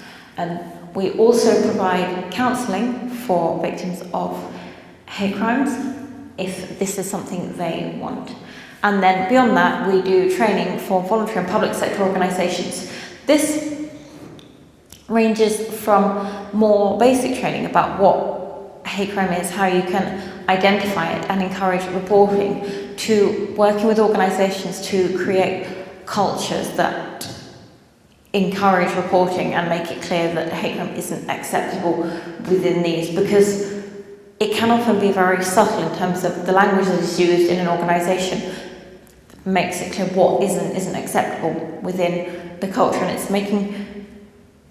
We also provide counselling for victims of hate crimes if this is something they want. And then beyond that, we do training for voluntary and public sector organisations. This ranges from more basic training about what hate crime is, how you can identify it and encourage reporting, to working with organisations to create cultures that encourage reporting and make it clear that hate crime isn't acceptable within these, because it can often be very subtle in terms of the language that is used in an organisation makes it clear what isn't acceptable within the culture, and it's making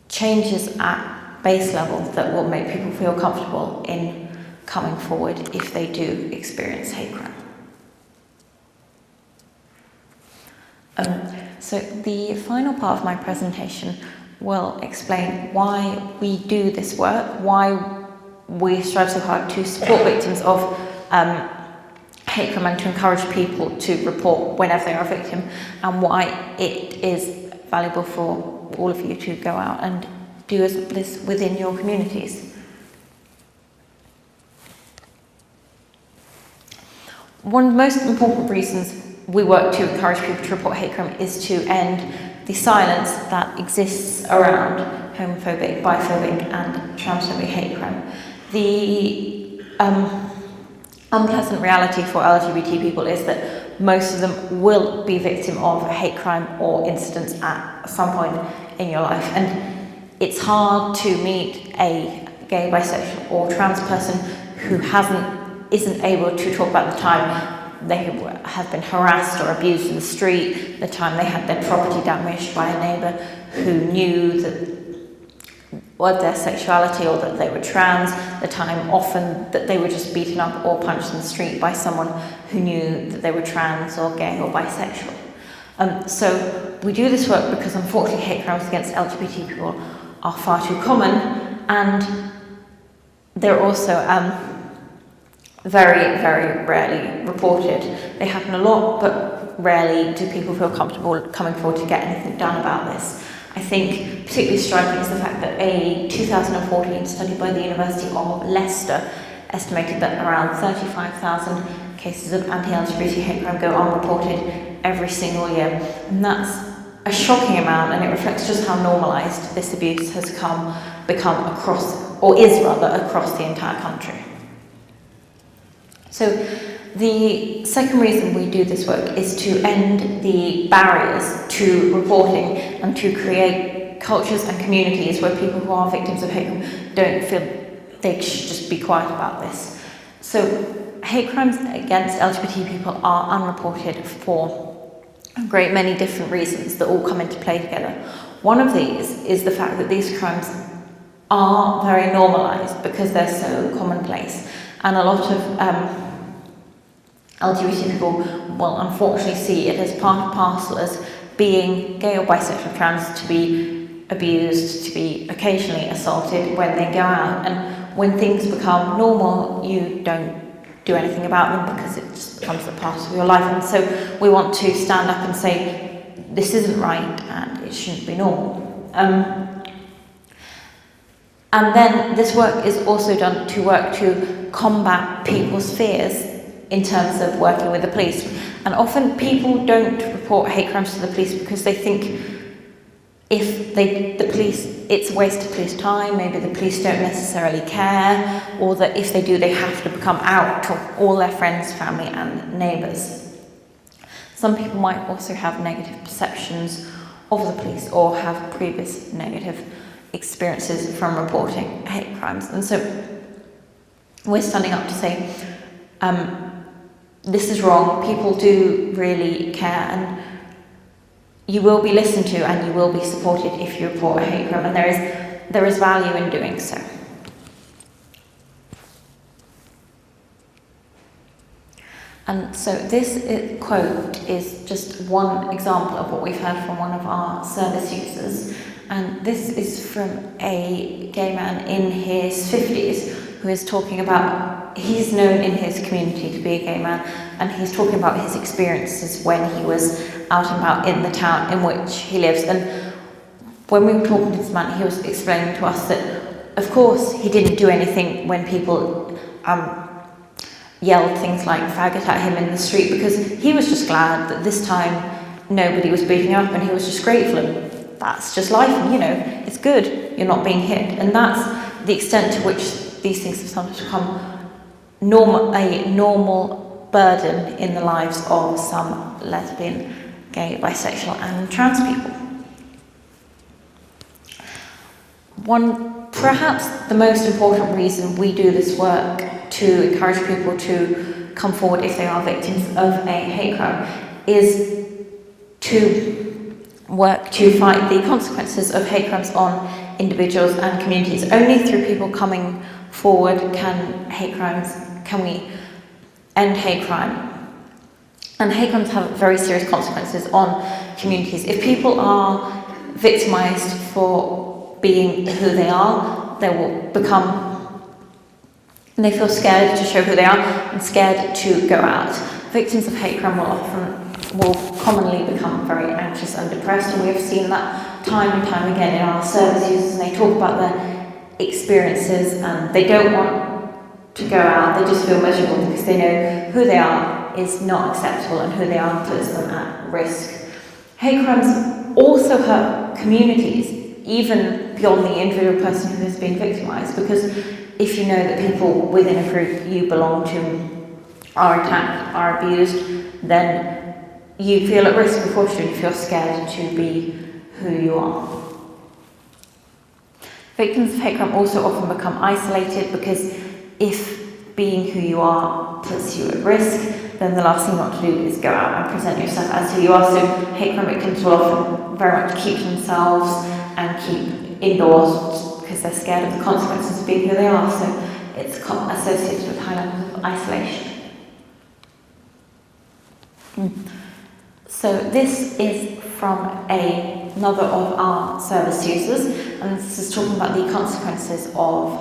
changes at base level that will make people feel comfortable in coming forward if they do experience hate crime. So the final part of my presentation will explain why we do this work, why we strive so hard to support victims of hate crime and to encourage people to report whenever they are a victim, and why it is valuable for all of you to go out and do this within your communities. One of the most important reasons we work to encourage people to report hate crime is to end the silence that exists around homophobic, biphobic and transphobic hate crime. The unpleasant reality for LGBT people is that most of them will be victim of hate crime or incidents at some point in your life, and it's hard to meet a gay, bisexual or trans person who isn't able to talk about the time they have been harassed or abused in the street, the time they had their property damaged by a neighbour who knew that their sexuality or that they were trans, the time often that they were just beaten up or punched in the street by someone who knew that they were trans or gay or bisexual. So we do this work because unfortunately hate crimes against LGBT people are far too common, and they're also very, very rarely reported. They happen a lot, but rarely do people feel comfortable coming forward to get anything done about this. I think particularly striking is the fact that a 2014 study by the University of Leicester estimated that around 35,000 cases of anti-LGBT hate crime go unreported every single year. And that's a shocking amount, and it reflects just how normalised this abuse has become across the entire country. So the second reason we do this work is to end the barriers to reporting and to create cultures and communities where people who are victims of hate crime don't feel they should just be quiet about this. So hate crimes against LGBT people are unreported for a great many different reasons that all come into play together. One of these is the fact that these crimes are very normalised because they're so commonplace, and a lot of LGBT people will unfortunately see it as part and parcel as being gay or bisexual, trans, to be abused, to be occasionally assaulted when they go out, and when things become normal you don't do anything about them because it just becomes a part of your life. And so we want to stand up and say this isn't right and it shouldn't be normal. And then this work is also done to work to combat people's fears in terms of working with the police. And often people don't report hate crimes to the police because they think it's a waste of police time, maybe the police don't necessarily care, or that if they do they have to come out to all their friends, family and neighbours. Some people might also have negative perceptions of the police or have previous negative experiences from reporting hate crimes. And so we're standing up to say, this is wrong, people do really care, and you will be listened to and you will be supported if you report a hate crime, and there is value in doing so. And so this quote is just one example of what we've heard from one of our service users, and this is from a gay man in his 50s who is talking about, he's known in his community to be a gay man, and he's talking about his experiences when he was out and about in the town in which he lives. And when we were talking to this man, he was explaining to us that of course he didn't do anything when people yelled things like faggot at him in the street, because he was just glad that this time nobody was beating him up, and he was just grateful, and that's just life, and you know, it's good, you're not being hit. And that's the extent to which these things have sometimes become a normal burden in the lives of some lesbian, gay, bisexual and trans people. Perhaps the most important reason we do this work to encourage people to come forward if they are victims of a hate crime is to work to fight the consequences of hate crimes on individuals and communities. Only through people coming forward can we end hate crime. And hate crimes have very serious consequences on communities. If people are victimised for being who they are, they will become And they feel scared to show who they are and scared to go out. Victims of hate crime will commonly become very anxious and depressed, and we have seen that time and time again in our service users, and they talk about their experiences and they don't want to go out, they just feel miserable because they know who they are is not acceptable and who they are puts them at risk. Hate crimes also hurt communities, even beyond the individual person who has been victimised, because if you know that people within a group you belong to are attacked, are abused, then you feel at risk proportionally if you're scared to be who you are. Victims of hate crime also often become isolated because if being who you are puts you at risk, then the last thing you want to do is go out and present yourself as who you are. So hate crime victims will often very much keep themselves and keep indoors because they're scared of the consequences of being who they are. So it's associated with high levels of isolation. So this is from another of our service users, and this is talking about the consequences of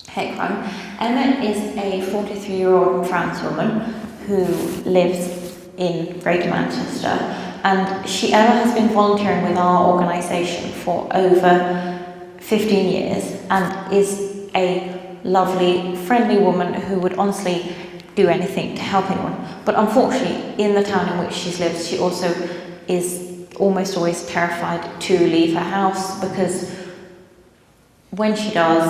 hate crime. Emma is a 43-year-old trans woman who lives in Greater Manchester, and Emma has been volunteering with our organisation for over 15 years and is a lovely, friendly woman who would honestly do anything to help anyone. But unfortunately, in the town in which she lives, she also is almost always terrified to leave her house, because when she does,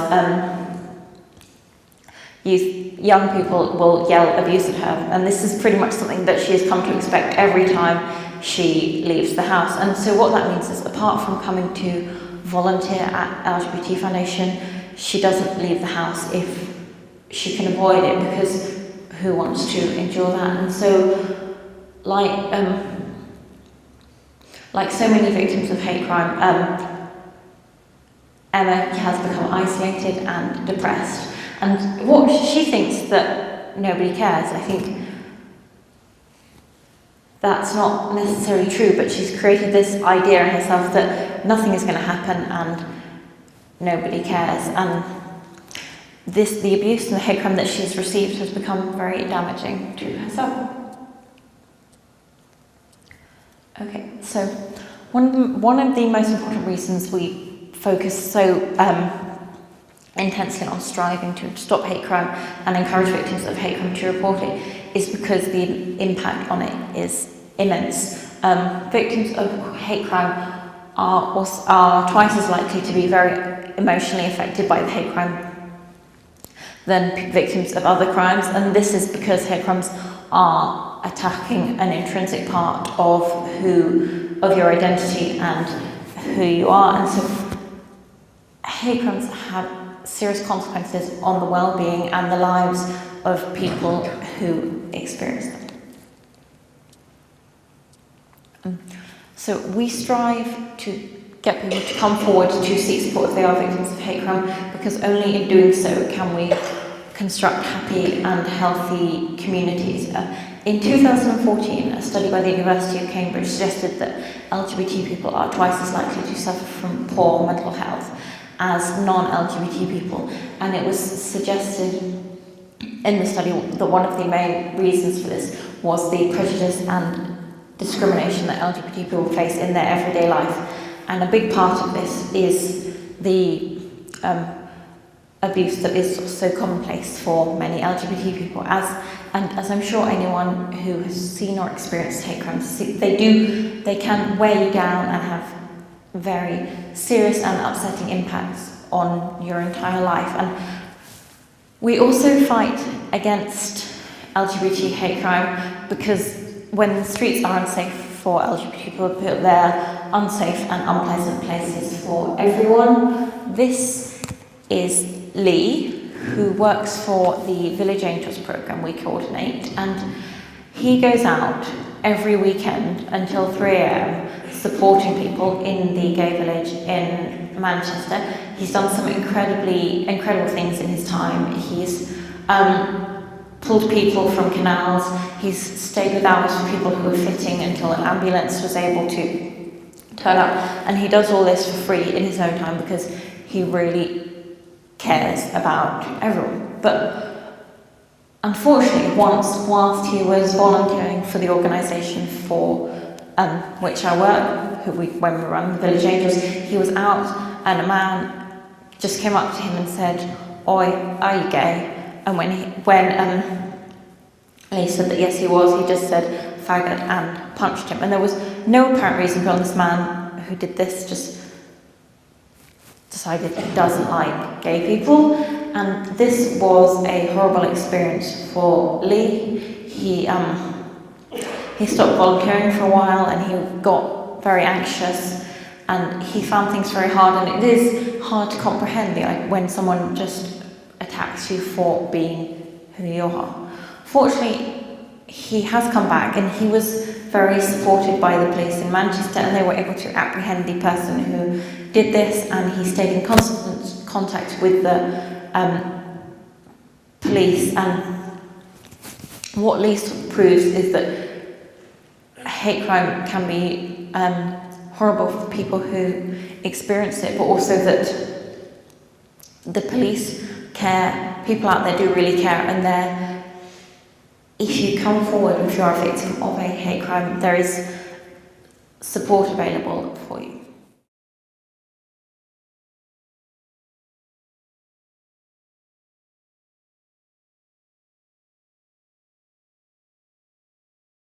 young people will yell abuse at her, and this is pretty much something that she has come to expect every time she leaves the house. And so what that means is, apart from coming to volunteer at LGBT Foundation, she doesn't leave the house if she can avoid it, because who wants to endure that? And so, like so many victims of hate crime, Emma has become isolated and depressed. And what she thinks that nobody cares, I think that's not necessarily true, but she's created this idea in herself that nothing is going to happen and nobody cares. And the abuse and the hate crime that she's received has become very damaging to herself. Okay, so one of the most important reasons we focus so intensely on striving to stop hate crime and encourage victims of hate crime to report it is because the impact on it is immense. Victims of hate crime are twice as likely to be very emotionally affected by the hate crime than victims of other crimes, and this is because hate crimes are attacking an intrinsic part of your identity and who you are. And so hate crimes have serious consequences on the well-being and the lives of people who experience them. So we strive to get people to come forward to seek support if they are victims of hate crime, because only in doing so can we construct happy and healthy communities. In 2014, a study by the University of Cambridge suggested that LGBT people are twice as likely to suffer from poor mental health as non-LGBT people, and it was suggested in the study that one of the main reasons for this was the prejudice and discrimination that LGBT people face in their everyday life. And a big part of this is the abuse that is so commonplace for many LGBT people. As I'm sure anyone who has seen or experienced hate crimes, they can weigh you down and have very serious and upsetting impacts on your entire life. And we also fight against LGBT hate crime because when the streets are unsafe for LGBT people, they're unsafe and unpleasant places for everyone. This is Lee, who works for the Village Angels programme we coordinate, and he goes out every weekend until 3 a.m. supporting people in the gay village in Manchester. He's done some incredible things in his time. He's pulled people from canals, he's stayed with hours for people who were fitting until an ambulance was able to turn up, and he does all this for free in his own time because he really cares about everyone. But unfortunately, whilst he was volunteering for the organisation for which I work, when we run the Village Angels, he was out and a man just came up to him and said, "Oi, are you gay?" And when he said that yes he was, he just said "faggot" and punched him. And there was no apparent reason beyond this man who did this just decided he doesn't like gay people. And this was a horrible experience for Lee. He stopped volunteering for a while and he got very anxious and he found things very hard, and it is hard to comprehend when someone just attacks you for being who you are. Fortunately, he has come back and he was very supported by the police in Manchester, and they were able to apprehend the person who did this, and he stayed in constant contact with the police. And what Lee proves is that hate crime can be horrible for people who experience it, but also that the police care, people out there do really care, and if you come forward, if you are a victim of a hate crime, there is support available for you.